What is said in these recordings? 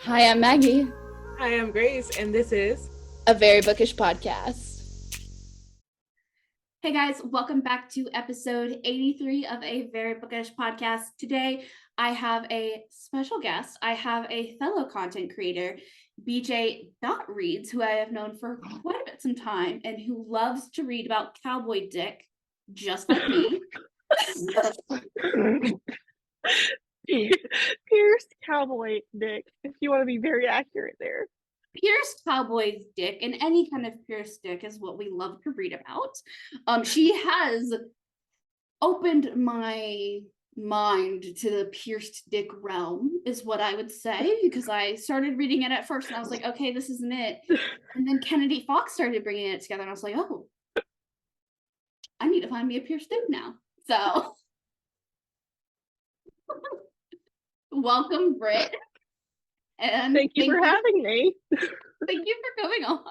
Hi, I'm Maggie, Hi, I'm Grace, and this is a very bookish podcast. Hey guys, welcome back to episode 83 of a Very Bookish podcast. Today, I have a special guest. I have a fellow content creator, BJ Reads, who I have known for quite a bit some time and who loves to read about cowboy dick, just like me. Pierced cowboy dick, if you want to be very accurate there. Pierced cowboy's dick and any kind of pierced dick is what we love to read about. She has opened my mind to the pierced dick realm, is what I would say, because I started reading it at first and I was like, okay, this isn't it. And then Kennedy Fox started bringing it together and I was like, oh, I need to find me a pierced dick now. So welcome, Britt. And thank you for having me. Thank you for coming on.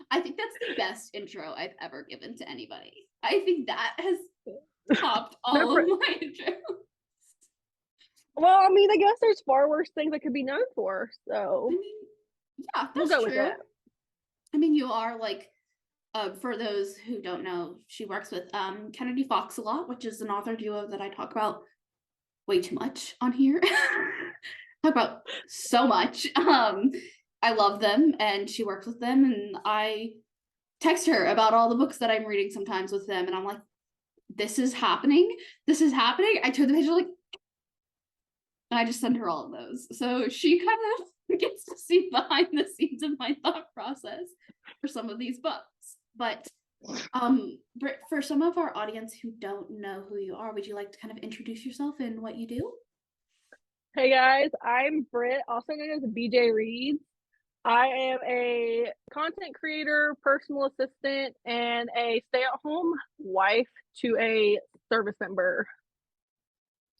I think that's the best intro I've ever given to anybody. I think that has topped all of my intros. Well, I mean, I guess there's far worse things I could be known for. So, I mean, yeah, that's we'll go true. with that. I mean, you are like, for those who don't know, she works with Kennedy Fox a lot, which is an author duo that I talk about way too much on here. Talk about so much. I love them and she works with them, and I text her about all the books that I'm reading sometimes with them, and I'm like, this is happening. I turn the page like, and I just send her all of those. So she kind of gets to see behind the scenes of my thought process for some of these books. But Britt, for some of our audience who don't know who you are, would you like to kind of introduce yourself and what you do? Hey guys, I'm Britt, also known as BJ Reads. I am a content creator, personal assistant, and a stay-at-home wife to a service member.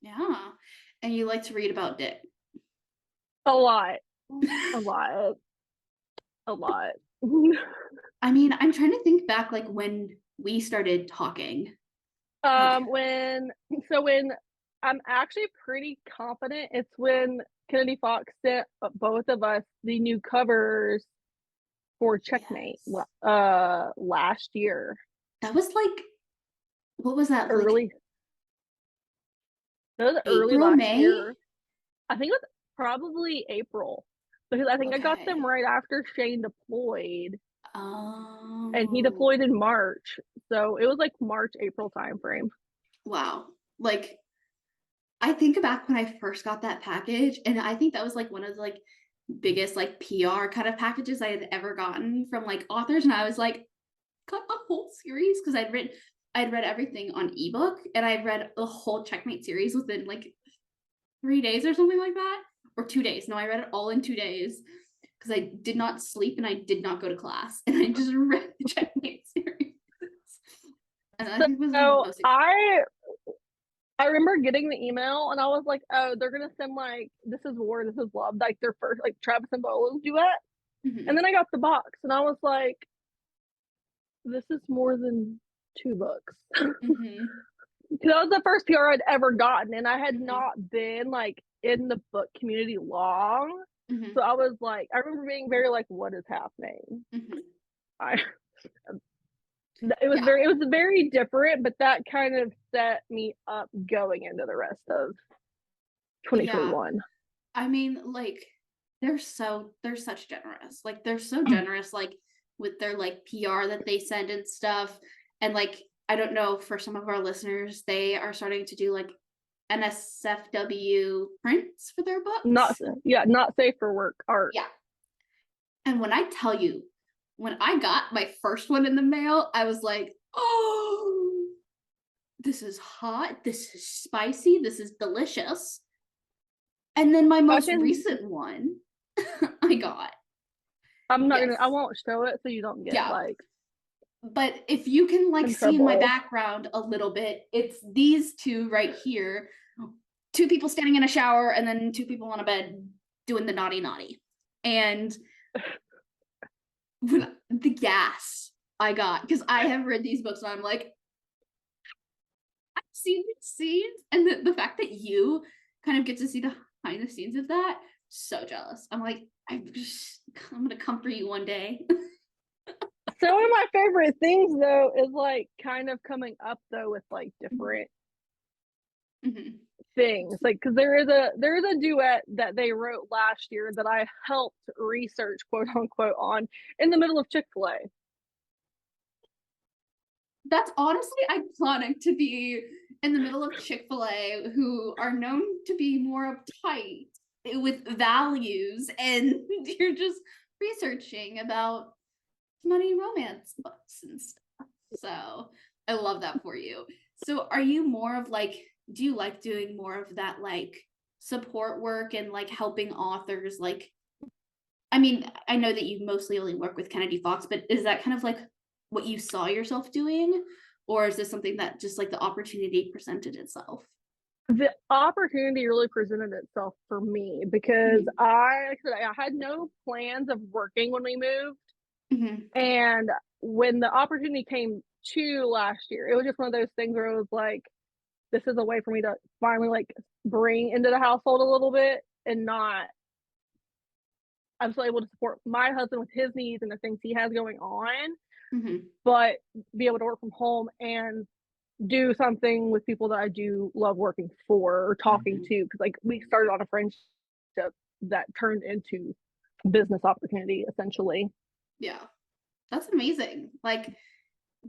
Yeah. And you like to read about dick? A lot. I mean, I'm trying to think back like when we started talking. When I'm actually pretty confident it's when Kennedy Fox sent both of us the new covers for Checkmate. Yes. Last year. That was like, what was that? Early. That was April, early last May? year. I think it was probably April, because I think I got them right after Shane deployed. Oh. And he deployed in March, so it was like March, April time frame. Wow. Like, I think back when I first got that package, and I think that was like one of the like biggest like PR kind of packages I had ever gotten from like authors, and I was like, got the whole series, because I'd read everything on ebook, and I read the whole Checkmate series within like 3 days or something like that, or 2 days. No, I read it all in 2 days because I did not sleep and I did not go to class, and I just read the Checkmate series. And I think it was I remember getting the email and I was like, oh, they're gonna send like This Is War, This Is Love, like their first like Travis and Bolo's duet. Mm-hmm. And then I got the box and I was like, this is more than 2 books. Mm-hmm. That was the first PR I'd ever gotten, and I had not been like in the book community long. Mm-hmm. So I was like, I remember being very like, what is happening? Mm-hmm. It was very different, but that kind of set me up going into the rest of 2021. Yeah. I mean, like, they're such generous. Like, they're so generous, like, with their like PR that they send and stuff. And like, I don't know, for some of our listeners, they are starting to do like NSFW prints for their books. Not safe for work art. Yeah. And when I tell you, when I got my first one in the mail, I was like, oh, this is hot, this is spicy, this is delicious. And then my most recent one I got. I won't show it so you don't get like. But if you can like see in my background a little bit, it's these two right here. 2 people standing in a shower and then 2 people on a bed doing the naughty. And the gas I got, because I have read these books and I'm like, I've seen these scenes, and the fact that you kind of get to see the behind the scenes of that so jealous. I'm like, I'm gonna come for you one day. So one of my favorite things though is like kind of coming up though with like different things, like because there is a duet that they wrote last year that I helped research, quote unquote, on in the middle of Chick-fil-A. That's honestly iconic to be in the middle of Chick-fil-A, who are known to be more uptight with values, and you're just researching about money romance books and stuff. So I love that for you. So are you more of like, do you like doing more of that like support work and like helping authors? Like, I mean, I know that you mostly only work with Kennedy Fox, but is that kind of like what you saw yourself doing? Or is this something that just like the opportunity presented itself? The opportunity really presented itself for me because I had no plans of working when we moved. And when the opportunity came to last year, it was just one of those things where it was like, this is a way for me to finally like bring into the household a little bit and not, I'm still able to support my husband with his needs and the things he has going on, but be able to work from home and do something with people that I do love working for or talking to. Because like we started on a friendship that turned into business opportunity essentially. Yeah, that's amazing. Like,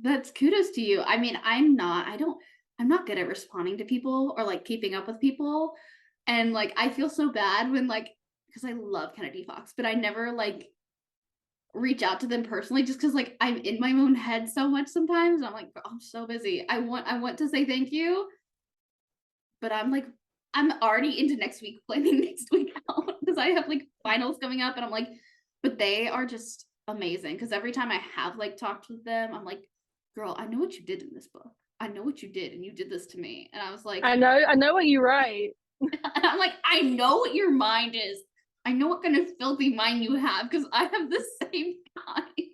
that's kudos to you. I mean, I'm not good at responding to people or like keeping up with people. And like, I feel so bad when like, because I love Kennedy Fox, but I never like reach out to them personally just because like I'm in my own head so much sometimes. I'm like, I'm so busy. I want to say thank you, but I'm like, I'm already into next week, planning next week out because I have like finals coming up, and I'm like, but they are just amazing because every time I have like talked with them, I'm like, girl, I know what you did in this book. I know what you did, and you did this to me. And I was like, I know what you write. and I'm like, I know what your mind is. I know what kind of filthy mind you have because I have the same kind.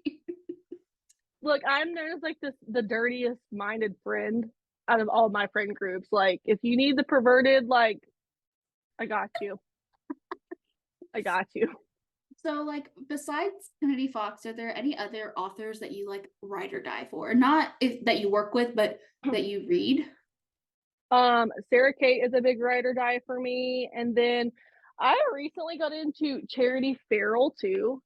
Look, I'm known as like the dirtiest minded friend out of all my friend groups. Like, if you need the perverted, like, I got you. I got you. So, like, besides Kennedy Fox, are there any other authors that you like ride or die for? Not that you work with, but that you read? Sarah Kate is a big ride or die for me. And then I recently got into Charity Farrell too.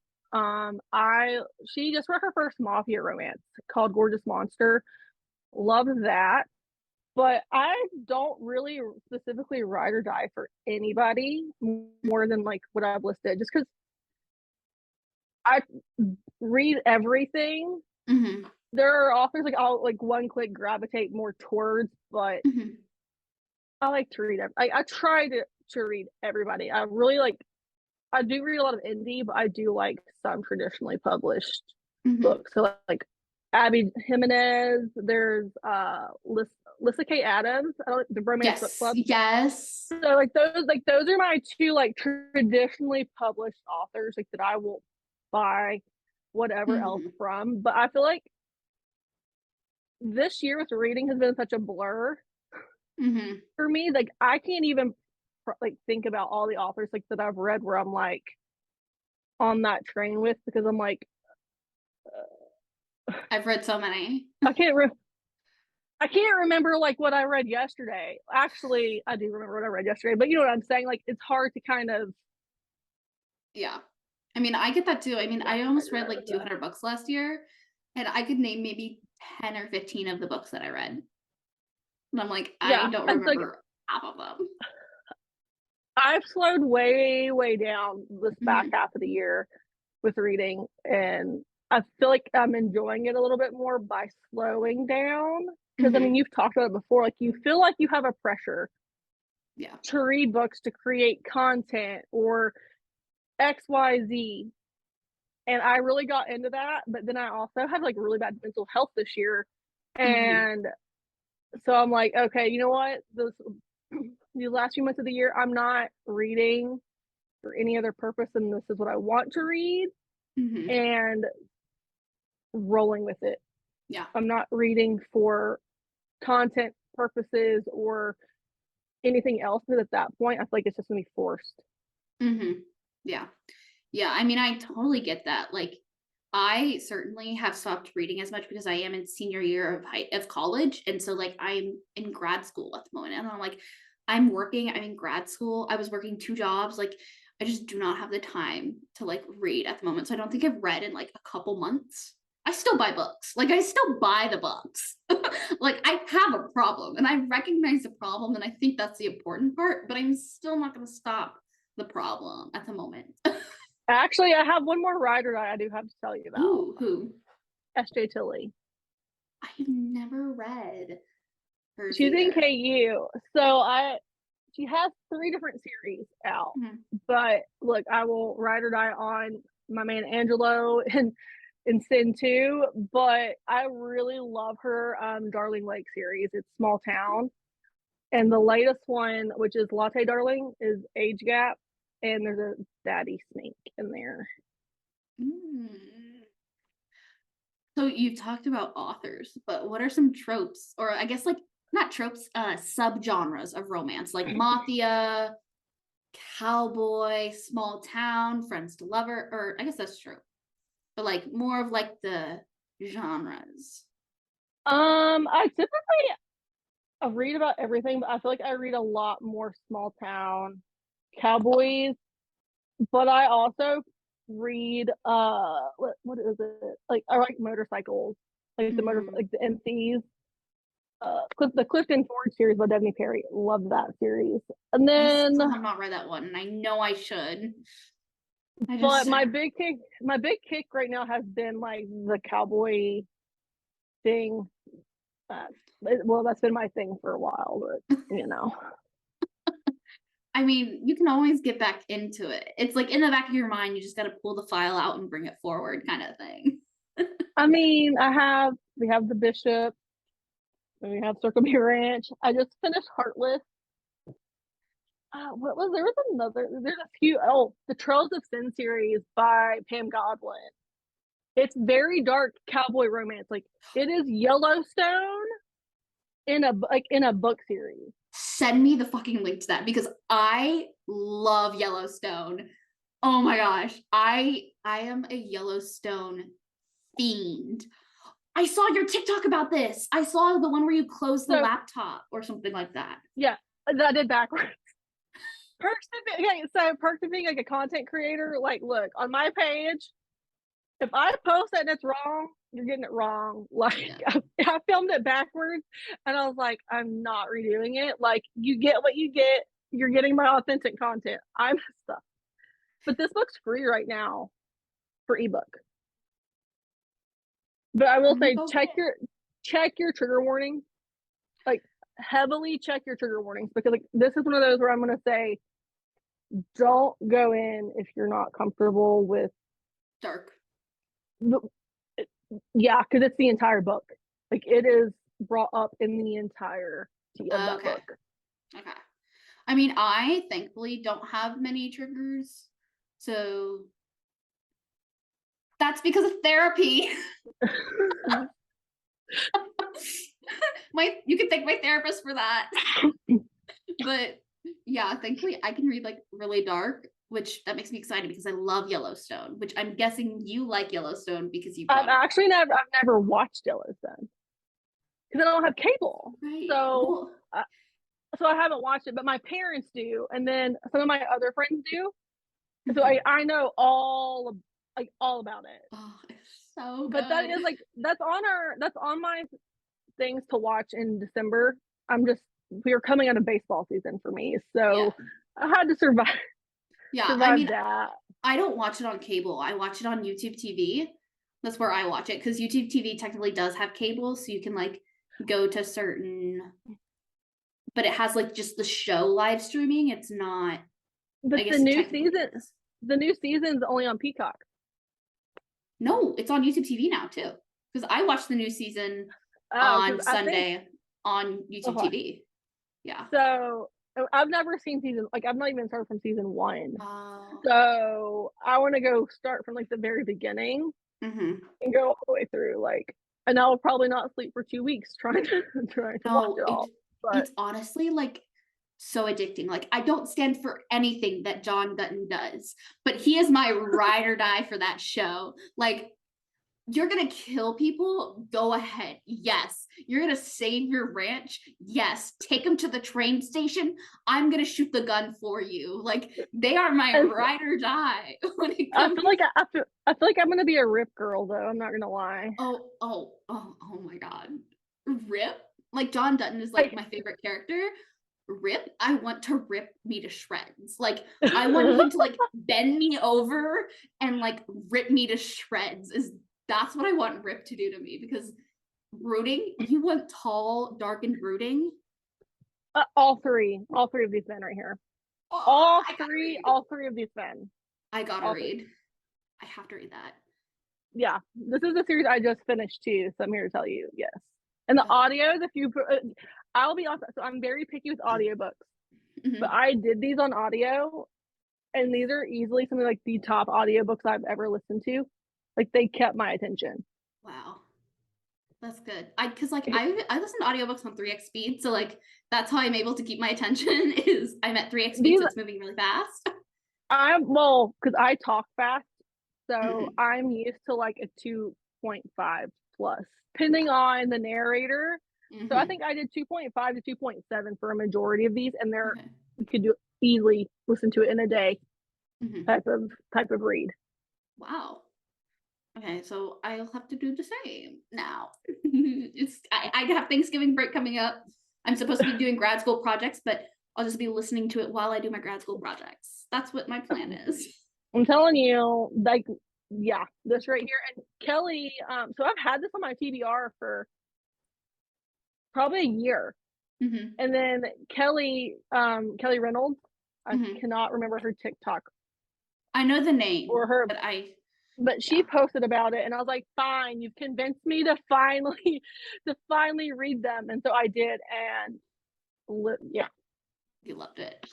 She just wrote her first mafia romance called Gorgeous Monster. Love that. But I don't really specifically ride or die for anybody more than like what I've listed, just because I read everything. There are authors like I'll like one click gravitate more towards, but I like to read. I try to read everybody. I really like. I do read a lot of indie, but I do like some traditionally published books. So like Abby Jimenez. There's Lissa K. Adams. I don't the Romance Book Club. Yes. So like those are my two like traditionally published authors like that I will buy whatever else from. But I feel like this year with reading has been such a blur for me. Like I can't even like think about all the authors like that I've read where I'm like on that train with, because I'm like I've read so many. I can't remember like what I read yesterday. Actually, I do remember what I read yesterday, but you know what I'm saying? Like it's hard to kind of. Yeah. I mean, I get that too. I mean, I almost read like 200 books last year, and I could name maybe 10 or 15 of the books that I read. And I'm like, I don't remember like, half of them. I've slowed way down this back half of the year with reading, and I feel like I'm enjoying it a little bit more by slowing down. Because I mean, you've talked about it before, like you feel like you have a pressure to read books, to create content or XYZ. And I really got into that, but then I also had like really bad mental health this year. And so I'm like, okay, you know what? These last few months of the year, I'm not reading for any other purpose than this is what I want to read, and rolling with it. Yeah. I'm not reading for content purposes or anything else, because at that point, I feel like it's just gonna be forced. Yeah. Yeah, I mean, I totally get that. Like, I certainly have stopped reading as much because I am in senior year of college, and so like I'm in grad school at the moment, and I'm like, I'm working. I'm in grad school. I was working 2 jobs. Like, I just do not have the time to like read at the moment. So I don't think I've read in like a couple months. I still buy books. Like, I still buy the books. Like, I have a problem, and I recognize the problem, and I think that's the important part. But I'm still not going to stop the problem at the moment. Actually, I have one more writer that I do have to tell you about. Ooh, who? S.J. Tilly. I've never read hers She's in either. KU. She has 3 different series out. Mhm. But look, I will ride or die on my man Angelo in Sin 2. But I really love her Darling Lake series. It's Small Town. And the latest one, which is Latte Darling, is Age Gap. And there's a daddy snake in there. Mm. So you've talked about authors, but what are some tropes, or I guess like not tropes, subgenres of romance, like mafia, cowboy, small town, friends to lover, or I guess that's true, but like more of like the genres. I read about everything, but I feel like I read a lot more small town cowboys. But I also read what is it? Like I like motorcycles, like Mm. the MCs. The Clifton Ford series by Devney Perry. Love that series. And I then, still have not read that one, and I know I should. I but just my big kick right now has been like the cowboy thing. Uh, well, that's been my thing for a while, but you know. I mean, you can always get back into it. It's like in the back of your mind, you just got to pull the file out and bring it forward, kind of thing. I mean, we have the Bishop, and we have Circle B Ranch. I just finished Heartless. What was there was another there's a few the Trails of Sin series by Pam Godwin. It's very dark cowboy romance. Like it is Yellowstone in a book series. Send me the fucking link to that because I love Yellowstone. Oh my gosh, I am a Yellowstone fiend. I saw your TikTok about this. I saw the one where you closed the So laptop or something like that. yeah, that did backwards. Perks of being like a content creator. Like, look on my page, if I post it and it's wrong, you're getting it wrong. Like Yeah. I filmed it backwards, and I was like, I'm not redoing it. Like you get what you get. You're getting my authentic content. I messed up, but this book's free right now for ebook. But I will say, check your trigger warnings. Like heavily check your trigger warnings because like this is one of those where I'm gonna say, don't go in if you're not comfortable with Dark. yeah, because it's the entire book. Like it is brought up in the entirety of that Okay. book. Okay. I mean, I thankfully don't have many triggers. So that's because of therapy. You can thank my therapist for that. But yeah, thankfully I can read like really dark, which that makes me excited because I love Yellowstone, which I'm guessing you like Yellowstone because you brought I've never watched Yellowstone because I don't have cable. right. So Well, so I haven't watched it, but my parents do, and then some of my other friends do. So I know all about it. oh, it's so good. But that is like that's on my things to watch in December. We are coming out of baseball season for me, so yeah. I had to survive. Yeah, I Survive mean, that. I don't watch it on cable. I watch it on YouTube TV. That's where I watch it because YouTube TV technically does have cable, so you can like go to certain, but it has like just the show live streaming. It's not. But I guess it technically is. the new season's only on Peacock. No, it's on YouTube TV now too. Because I watched the new season on Sunday on YouTube TV. Yeah. So I've never seen I've not even started from season 1. Oh. So I want to go start from like the very beginning and go all the way through. Like, and I'll probably not sleep for 2 weeks trying to watch it all. But it's honestly like so addicting. Like, I don't stand for anything that John Dutton does, but he is my ride or die for that show. Like, you're gonna kill people? Go ahead. Yes. You're gonna save your ranch? Yes. Take them to the train station? I'm gonna shoot the gun for you. Like, they are my ride or die when it I comes. feel like I feel like I'm gonna be a Rip girl though. I'm not gonna lie. Oh my God. Rip? Like, John Dutton is like my favorite character. Rip, I want to rip me to shreds. Like, I want him to like bend me over and like rip me to shreds. That's what I want Rip to do to me, because brooding, you want tall, dark, and brooding. All three of these men right here. Oh, all three of these men. I gotta read. I have to read that. Yeah, this is a series I just finished too, so I'm here to tell you, yes. And the audios, if you, I'll be honest, so I'm very picky with audiobooks, but I did these on audio, and these are easily some of like the top audiobooks I've ever listened to. Like, they kept my attention. Wow. That's good. Because like I listen to audiobooks on 3x speed, so like that's how I'm able to keep my attention. Is I'm at 3x speed, so it's moving really fast. Because I talk fast, so I'm used to like a 2.5 plus, depending on the narrator. So I think I did 2.5 to 2.7 for a majority of these, and you could easily listen to it in a day. Type of read. Wow. Okay, so I'll have to do the same now. I have Thanksgiving break coming up. I'm supposed to be doing grad school projects, but I'll just be listening to it while I do my grad school projects. That's what my plan is. I'm telling you, like, yeah, this right here. And Kelly, so I've had this on my TBR for probably a year. And then Kelly Reynolds, I cannot remember her TikTok. I know the name, or her, but she posted about it, and I was like, fine, you've convinced me to finally read them. And so I did, and yeah, you loved it.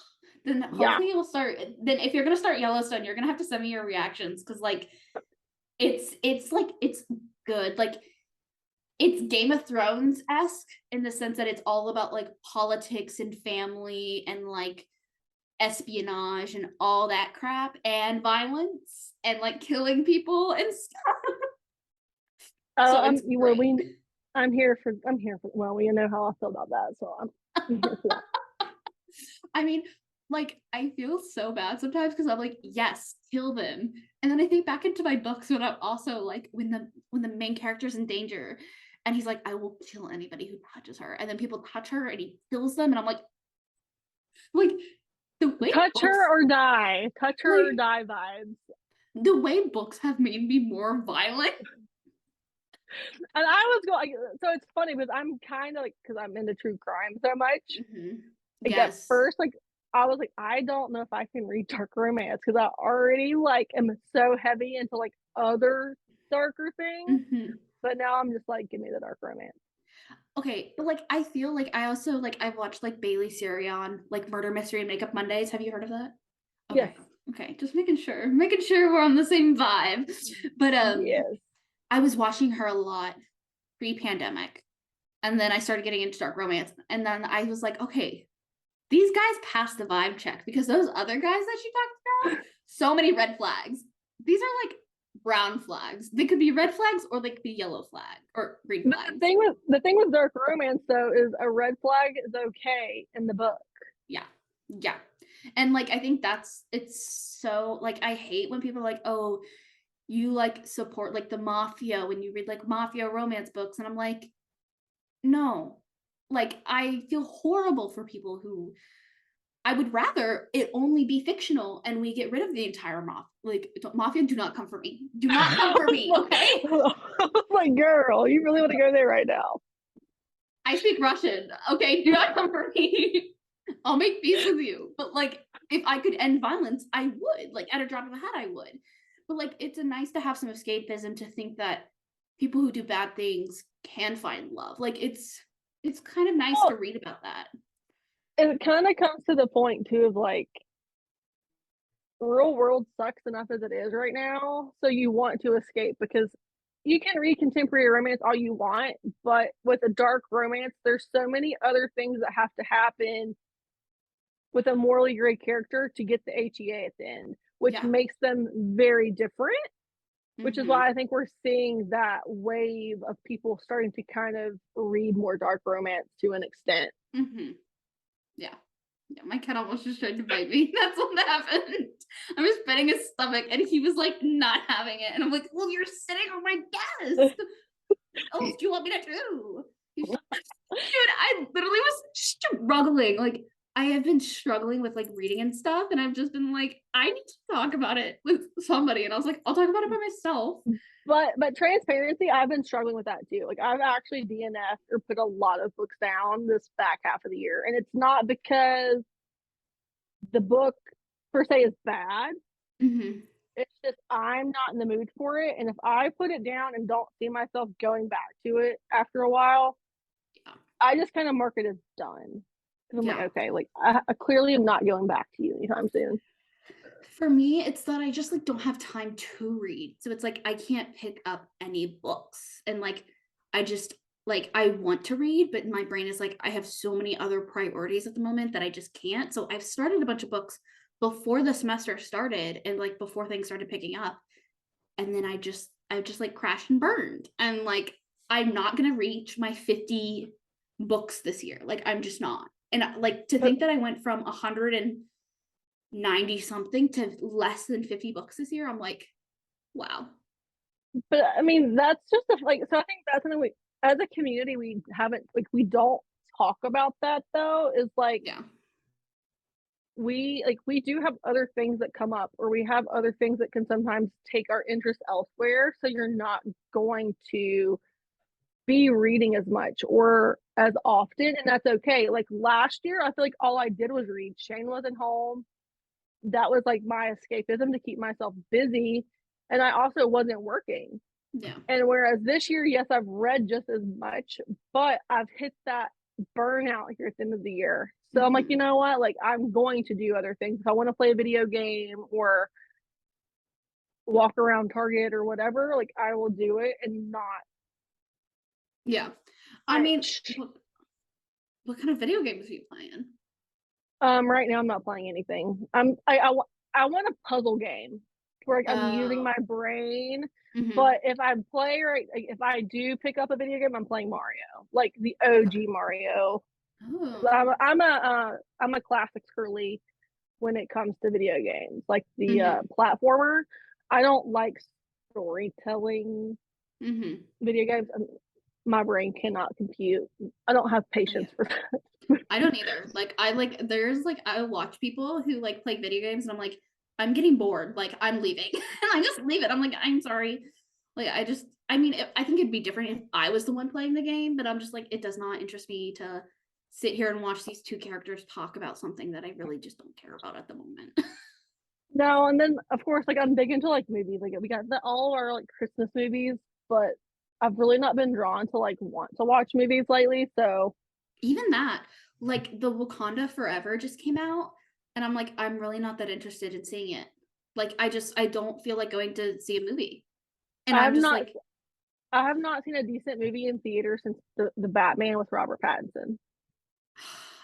Then hopefully you'll start. Then if you're gonna start Yellowstone, you're gonna have to send me your reactions, because like it's good. Like, it's Game of Thrones-esque in the sense that it's all about like politics and family and like espionage and all that crap, and violence and like killing people and stuff. I'm here for well, we know how I feel about that, so I'm here for that. I mean, like, I feel so bad sometimes because I'm like, yes, kill them, and then I think back into my books when I'm also like, when the main character's in danger, and he's like, I will kill anybody who touches her, and then people touch her and he kills them, and I'm like the way touch her or die vibes. The way books have made me more violent. And I was going, so it's funny because I'm kind of like, because I'm into true crime so much. Like, at first, like, I was like, I don't know if I can read dark romance, because I already like am so heavy into like other darker things. But now I'm just like, give me the dark romance. Okay, but like, I feel like I also like, I've watched like Bailey Sarian, like Murder Mystery and Makeup Mondays. Have you heard of that? Okay. Yes. Okay, just making sure we're on the same vibe. But yes, I was watching her a lot pre-pandemic, and then I started getting into dark romance, and then I was like, okay, these guys passed the vibe check, because those other guys that she talked about, so many red flags. These are like brown flags. They could be red flags, or they could be yellow flag or green flags. The thing with dark romance though is a red flag is okay in the book. Yeah. And like, I think it's so like, I hate when people are like, oh, you like support like the mafia when you read like mafia romance books, and I'm like, no, like, I feel horrible for people who, I would rather it only be fictional and we get rid of the entire mafia. Do not come for me. Do not come for me, okay? My girl, you really want to go there right now? I speak Russian, okay? Do not come for me. I'll make peace with you. But like, if I could end violence, I would. Like, at a drop of a hat, I would. But like, it's nice to have some escapism, to think that people who do bad things can find love. Like, it's kind of nice to read about that. It kind of comes to the point too of like, real world sucks enough as it is right now, so you want to escape, because you can read contemporary romance all you want, but with a dark romance, there's so many other things that have to happen with a morally gray character to get the HEA at the end, which Yeah. makes them very different, which is Mhm. why I think we're seeing that wave of people starting to kind of read more dark romance to an extent. Mhm. Yeah. Yeah, my cat almost just tried to bite me. That's what happened. I was petting his stomach and he was like not having it. And I'm like, well, you're sitting on my desk. What else do you want me to do? Dude, I literally was struggling. Like, I have been struggling with like reading and stuff. And I've just been like, I need to talk about it with somebody. And I was like, I'll talk about it by myself. But transparency, I've been struggling with that too. Like I've actually DNF'd or put a lot of books down this back half of the year. And it's not because the book per se is bad. Mm-hmm. It's just I'm not in the mood for it. And if I put it down and don't see myself going back to it after a while, Yeah. I just kind of mark it as done. Because I'm Yeah. like, okay, like I clearly am not going back to you anytime soon. For me, it's that I just like don't have time to read. So it's like I can't pick up any books. And like I just like I want to read, but my brain is like I have so many other priorities at the moment that I just can't. So I've started a bunch of books before the semester started and like before things started picking up. And then I just like crashed and burned. And like I'm not gonna reach my 50 books this year. Like I'm just not. And like to think that I went from 190 something to less than 50 books this year, I'm like, wow. But I mean, that's just like, so I think that's something we, as a community, we haven't, like, we don't talk about that though, is like, Yeah. we do have other things that come up, or we have other things that can sometimes take our interest elsewhere. So you're not going to be reading as much or as often, and that's okay. Like last year, I feel like all I did was read. Shane wasn't home. That was like my escapism to keep myself busy. And I also wasn't working. Yeah. And whereas this year, yes, I've read just as much, but I've hit that burnout here at the end of the year. So I'm like, you know what? Like, I'm going to do other things. If I want to play a video game or walk around Target or whatever, like, I will do it and not. Yeah. I mean, what kind of video games are you playing? Right now I'm not playing anything. I want a puzzle game where like, I'm using my brain. But if I play right, like, if I do pick up a video game, I'm playing Mario, like the OG Mario. Oh. I'm a classics girly when it comes to video games, like the platformer. I don't like storytelling video games. My brain cannot compute. I don't have patience for that. I don't either. Like I like there's like I watch people who like play video games and I'm like, I'm getting bored. Like I'm leaving. And I just leave it. I'm like, I'm sorry. Like I mean, I think it'd be different if I was the one playing the game, but I'm just like, it does not interest me to sit here and watch these two characters talk about something that I really just don't care about at the moment. No, and then of course, like I'm big into like movies. Like we got all our like Christmas movies, but I've really not been drawn to like want to watch movies lately. So even that, like the Wakanda Forever just came out, and I'm like, I'm really not that interested in seeing it. Like I don't feel like going to see a movie. And I'm just like, I have not seen a decent movie in theater since the Batman with Robert Pattinson.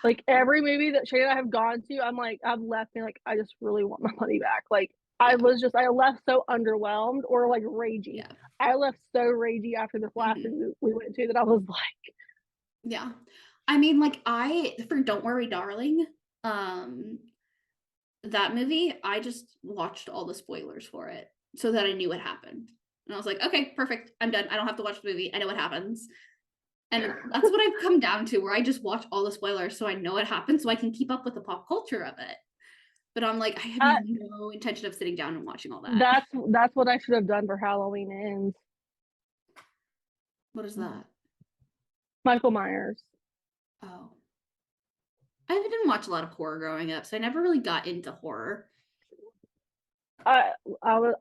Like every movie that Shane and I have gone to, I'm like, I've left being like, I just really want my money back. Like I left so underwhelmed or like ragey. yeah. I left so ragey after this last movie we went to that I was like, yeah. I mean, like for Don't Worry, Darling, that movie, I just watched all the spoilers for it so that I knew what happened. And I was like, okay, perfect. I'm done. I don't have to watch the movie. I know what happens. And that's what I've come down to, where I just watch all the spoilers so I know what happens so I can keep up with the pop culture of it. But I'm like, I have no intention of sitting down and watching all that. That's what I should have done for Halloween Ends. What is that? Michael Myers. Oh. I didn't watch a lot of horror growing up, so I never really got into horror. I was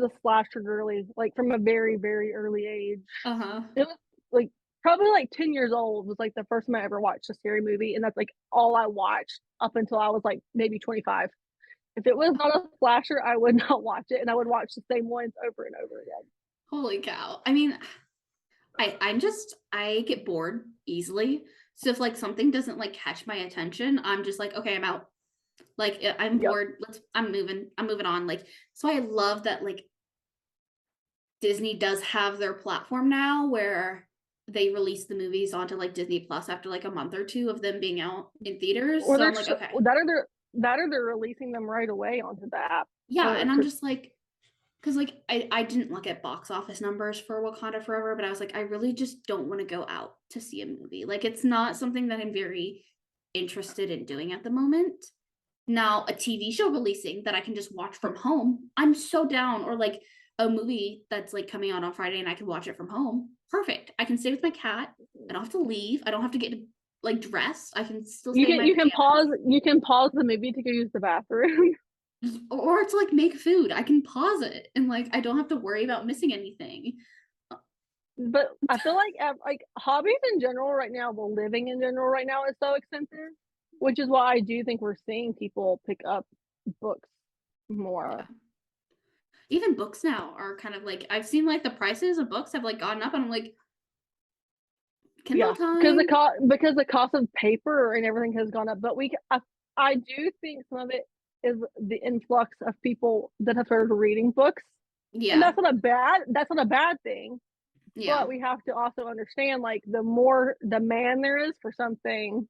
a slasher girly, like from a very, very early age. It was like probably like 10 years old was like the first time I ever watched a scary movie, and that's like all I watched up until I was like maybe 25. If it was not a slasher, I would not watch it, and I would watch the same ones over and over again. Holy cow. I mean, I get bored easily. So if like something doesn't like catch my attention, I'm just like, okay, I'm out. Like I'm bored. I'm moving on. Like, so I love that like Disney does have their platform now where they release the movies onto like Disney Plus after like a month or two of them being out in theaters. Or so I'm like, okay. That or they're releasing them right away onto the app. Yeah, and I'm just like, because like I didn't look at box office numbers for Wakanda Forever, but I was like, I really just don't want to go out to see a movie. Like it's not something that I'm very interested in doing at the moment. Now a TV show releasing that I can just watch from home, I'm so down. Or like a movie that's like coming out on Friday and I can watch it from home. Perfect. I can stay with my cat. I don't have to leave. I don't have to get like dressed. I can still stay in my pajamas. You can pause the movie to go use the bathroom. Or to like make food. I can pause it and like I don't have to worry about missing anything. But I feel like hobbies in general right now, the living in general right now is so expensive, which is why I do think we're seeing people pick up books more. Yeah. Even books now are kind of like, I've seen like the prices of books have like gone up and I'm like, Kindle time. Because the cost of paper and everything has gone up. But I do think some of it is the influx of people that have started reading books. Yeah. And that's not a bad thing. Yeah. But we have to also understand like the more demand there is for something,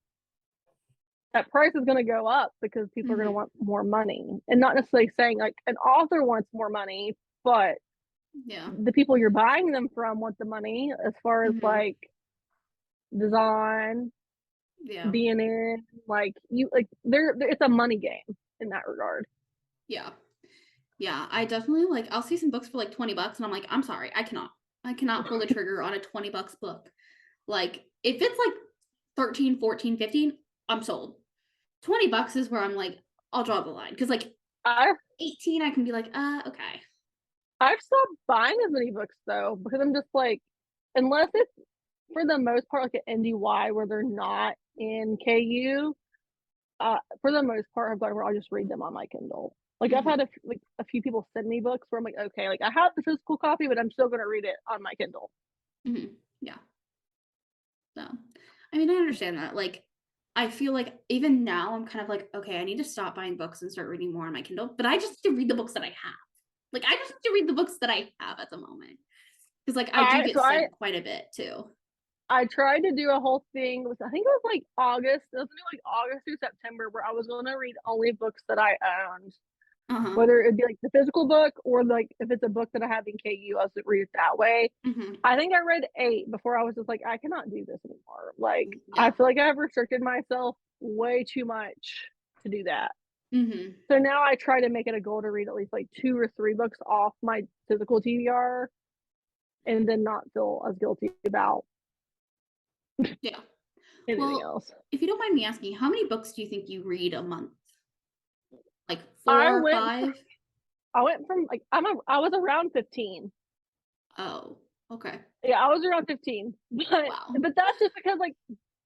that price is going to go up because people are going to want more money. And not necessarily saying like an author wants more money, but the people you're buying them from want the money as far as like design, being in, like you like there it's a money game in that regard. Yeah. I definitely like, I'll see some books for like $20 and I'm like, I'm sorry, I cannot pull the trigger on a $20 book. Like if it's like 13, 14, 15, I'm sold. $20 is where I'm like, I'll draw the line. Because like 18, I can be like, okay. I've stopped buying as many books though, because I'm just like, unless it's for the most part like an NDY where they're not in KU, for the most part I've gone where I'll just read them on my Kindle. Like I've had a few people send me books where I'm like, okay, like I have the physical copy, but I'm still gonna read it on my Kindle. Yeah. So, I mean, I understand that. Like, I feel like even now I'm kind of like, okay, I need to stop buying books and start reading more on my Kindle, but I just need to read the books that I have. Like, I just need to read the books that I have at the moment. Because like I do get sent quite a bit too. I tried to do a whole thing with, I think it was like August. It was like August through September where I was going to read only books that I owned. Whether it'd be like the physical book or like if it's a book that I have in KU, I was to read it that way. I think I read 8 before I was just like, I cannot do this anymore. Like I feel like I've restricted myself way too much to do that. So now I try to make it a goal to read at least like 2 or 3 books off my physical TBR and then not feel as guilty about anything else. If you don't mind me asking, how many books do you think you read a month? Like 4 or 5? I went from like I was around 15. Oh, okay. Yeah, I was around 15. But that's just because like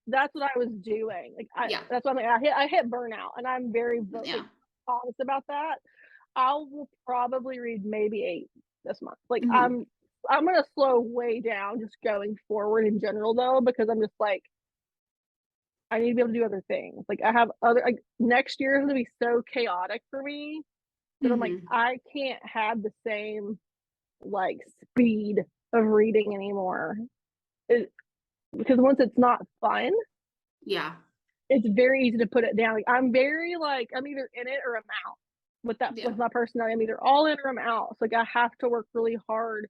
that's what I was doing. Like that's why I'm like I hit burnout and I'm very honest about that. I will probably read maybe 8 this month. Like I'm gonna slow way down just going forward in general though, because I'm just like I need to be able to do other things. Like I have other like next year is gonna be so chaotic for me that I'm like I can't have the same like speed of reading anymore. Because once it's not fun, it's very easy to put it down. Like I'm very like I'm either in it or I'm out with that with my personality. I'm either all in or I'm out. So like I have to work really hard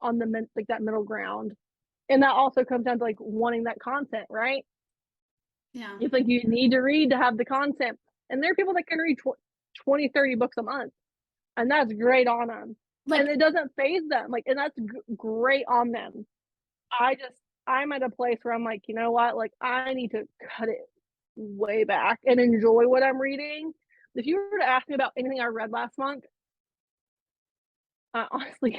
on the like that middle ground, and that also comes down to like wanting that content, right? Yeah, it's like you need to read to have the content, and there are people that can read 20 30 books a month, and that's great on them. Like, and it doesn't phase them, like, and that's great on them. I'm at a place where I'm like, you know what, like I need to cut it way back and enjoy what I'm reading. If you were to ask me about anything I read last month, honestly,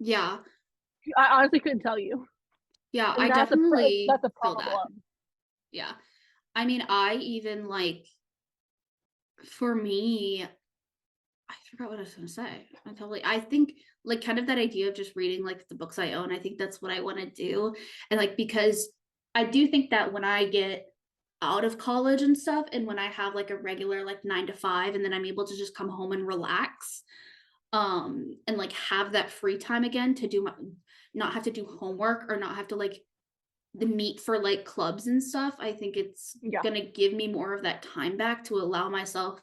I honestly couldn't tell you. Yeah, and I definitely that's a problem. That. Yeah, I mean, I even like, for me, I forgot what I was gonna say. I think like kind of that idea of just reading like the books I own. I think that's what I want to do, and like because I do think that when I get out of college and stuff, and when I have like a regular like 9 to 5, and then I'm able to just come home and relax, and like have that free time again to do not have to do homework or not have to like the meet for like clubs and stuff, I think it's gonna give me more of that time back to allow myself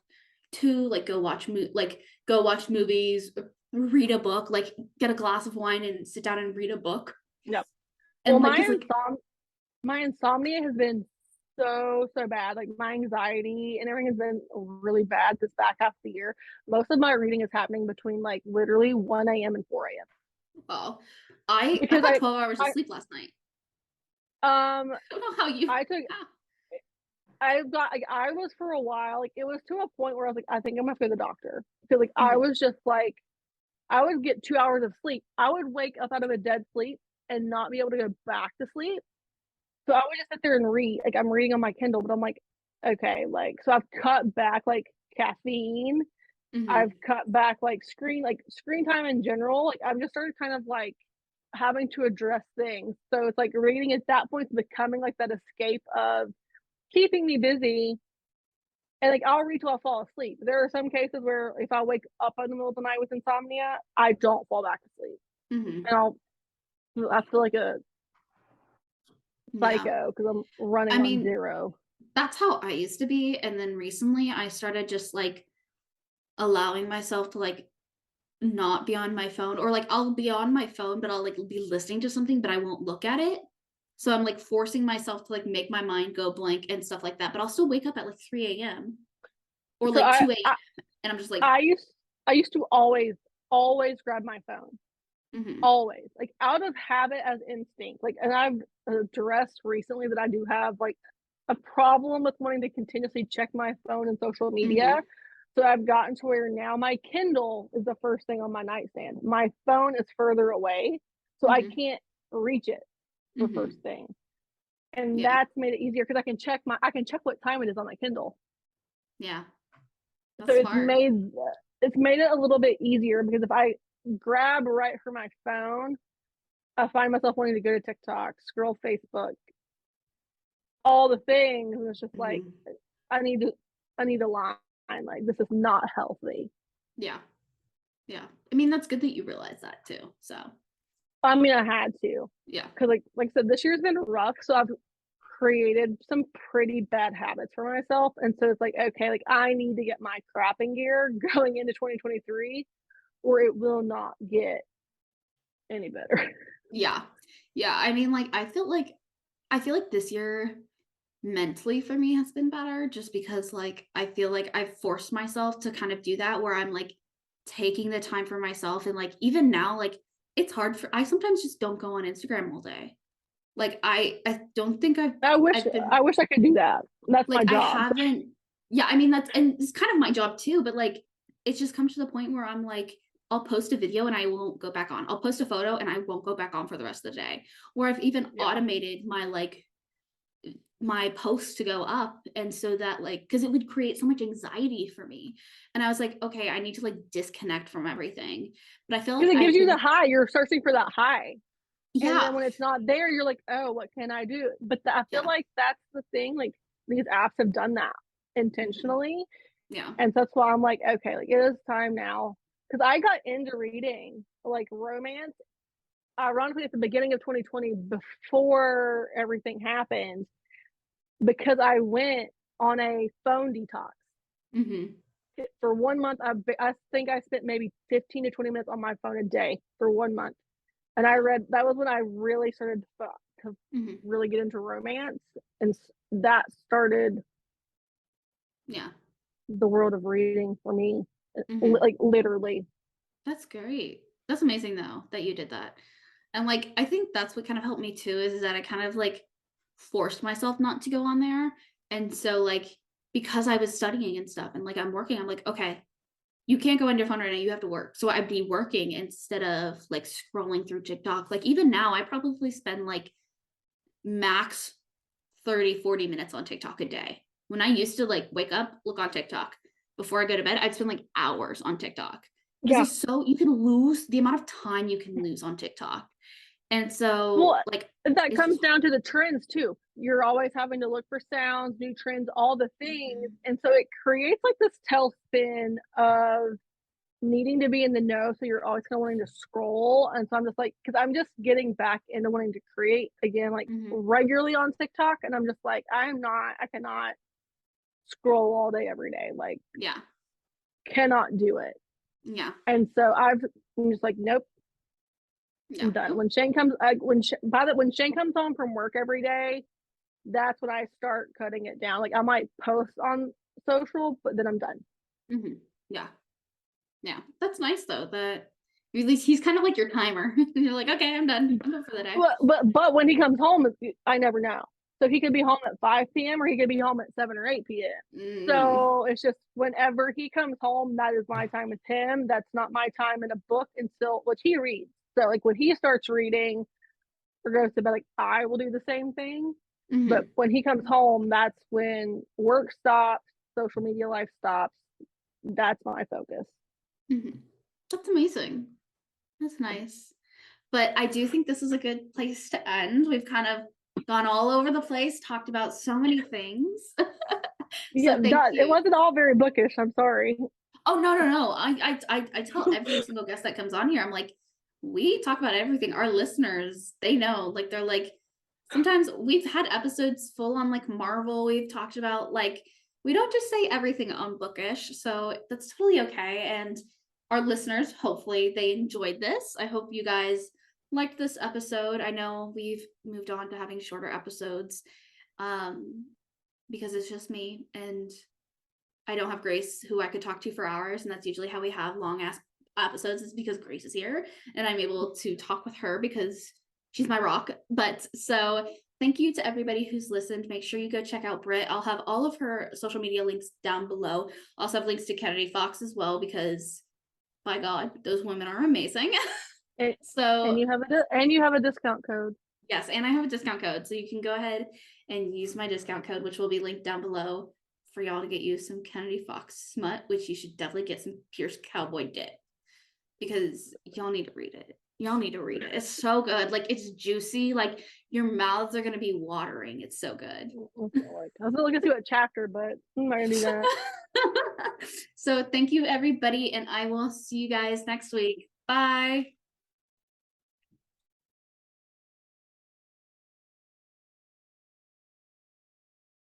to like go watch movies, read a book, like get a glass of wine and sit down and read a book. Yep. And well, like, my insomnia has been so bad. Like my anxiety and everything has been really bad this back half of the year. Most of my reading is happening between like literally 1 a.m. and 4 a.m. Well, I got 12 hours of sleep last night. I don't know how you. I was for a while, like it was to a point where I was like, I think I'm gonna go to the doctor, because like I was just like, I would get 2 hours of sleep. I would wake up out of a dead sleep and not be able to go back to sleep. So I would just sit there and read. Like I'm reading on my Kindle, but I'm like, okay, like so I've cut back like caffeine. I've cut back like screen time in general. Like I've just started kind of like having to address things. So it's like reading at that point is becoming like that escape of keeping me busy. And like I'll read till I fall asleep. There are some cases where if I wake up in the middle of the night with insomnia, I don't fall back to sleep. And I feel like a psycho because I'm running on zero. That's how I used to be. And then recently I started just like allowing myself to like not be on my phone, or like I'll be on my phone, but I'll like be listening to something, but I won't look at it. So I'm like forcing myself to like make my mind go blank and stuff like that. But I'll still wake up at like 3 a.m. or like 2 a.m. And I'm just like, I used to always grab my phone. Always, like out of habit as instinct. Like, and I've addressed recently that I do have like a problem with wanting to continuously check my phone and social media. So I've gotten to where now my Kindle is the first thing on my nightstand. My phone is further away, so I can't reach it the first thing. And that's made it easier because I can check what time it is on my Kindle. Yeah. That's so smart. It's made it a little bit easier, because if I grab right for my phone, I find myself wanting to go to TikTok, scroll Facebook, all the things, and it's just like I need a line. Like this is not healthy. Yeah. I mean, that's good that you realize that too. So I mean, I had to. Yeah. Because like I said, this year's been rough, so I've created some pretty bad habits for myself, and so it's like, okay, like I need to get my crap in gear going into 2023, or it will not get any better. Yeah. I mean, like I feel like this year mentally for me has been better, just because like I feel like I've forced myself to kind of do that, where I'm like taking the time for myself. And like even now, like it's hard I sometimes just don't go on Instagram all day. Like I don't think I wish I could do that. That's like, my job. I haven't. Yeah, I mean and it's kind of my job too, but like it's just come to the point where I'm like, I'll post a video and I won't go back on. I'll post a photo and I won't go back on for the rest of the day. Where I've even automated my posts to go up, and so that like, because it would create so much anxiety for me, and I was like, okay, I need to like disconnect from everything. But I feel like it gives you the high. You're searching for that high. Yeah. And then when it's not there, you're like, oh, what can I do? But I feel like that's the thing. Like these apps have done that intentionally. Yeah. And so that's why I'm like, okay, like it is time now. Because I got into reading like romance, ironically, at the beginning of 2020, before everything happened, because I went on a phone detox. For 1 month, I think I spent maybe 15 to 20 minutes on my phone a day for 1 month. And that was when I really started to really get into romance. And that started the world of reading for me, like literally. That's great. That's amazing though, that you did that. And like, I think that's what kind of helped me too, is that I kind of like forced myself not to go on there. And so like, because I was studying and stuff and like I'm working, I'm like, okay, you can't go on your phone right now, you have to work. So I'd be working instead of like scrolling through TikTok. Like even now I probably spend like max 30-40 minutes on TikTok a day. When I used to like wake up, look on TikTok before I go to bed, I'd spend like hours on TikTok. Because it's so, you can lose the amount of time you can lose on TikTok And so Well, like that it's comes just down to the trends too. You're always having to look for sounds, new trends, all the things. And so it creates like this tailspin of needing to be in the know. So you're always kind of wanting to scroll. And so I'm just like, because I'm just getting back into wanting to create again, like regularly on TikTok. And I'm just like, I cannot scroll all day, every day. Like, yeah. cannot do it. Yeah. And so I'm just like, nope. Yeah. I'm done. When Shane comes, when Shane comes home from work every day, that's when I start cutting it down. Like I might post on social, but then I'm done. Yeah. Yeah. That's nice though. That at least he's kind of like your timer. You're like, okay, I'm done. I'm done for the day. But when he comes home, I never know. So he could be home at 5 p.m. or he could be home at 7 or 8 p.m. So it's just whenever he comes home, that is my time with him. That's not my time in a book until which he reads. So like when he starts reading or goes to bed, like I will do the same thing. But when he comes home, that's when work stops, social media life stops. That's my focus. That's amazing. That's nice. But I do think this is a good place to end. We've kind of gone all over the place, talked about so many things. Yeah, it wasn't all very bookish. I'm sorry. Oh no. I tell every single guest that comes on here, I'm like, we talk about everything. Our listeners, they know, like they're like, sometimes we've had episodes full on like Marvel. We've talked about like, we don't just say everything on bookish. So that's totally okay. And our listeners, hopefully they enjoyed this. I hope you guys liked this episode. I know we've moved on to having shorter episodes because it's just me and I don't have Grace who I could talk to for hours. And that's usually how we have long ass episodes is because Grace is here and I'm able to talk with her because she's my rock. But so thank you to everybody who's listened. Make sure you go check out Britt. I'll have all of her social media links down below. I'll also have links to Kennedy Fox as well because by God, those women are amazing. And you have a discount code. Yes, and I have a discount code. So you can go ahead and use my discount code, which will be linked down below for y'all to get you some Kennedy Fox smut, which you should definitely get some Pierce Cowboy dip because y'all need to read it. Y'all need to read it. It's so good. Like it's juicy. Like your mouths are gonna be watering. It's so good. I was looking through a chapter, but I'm not gonna do that. So thank you everybody, and I will see you guys next week. Bye.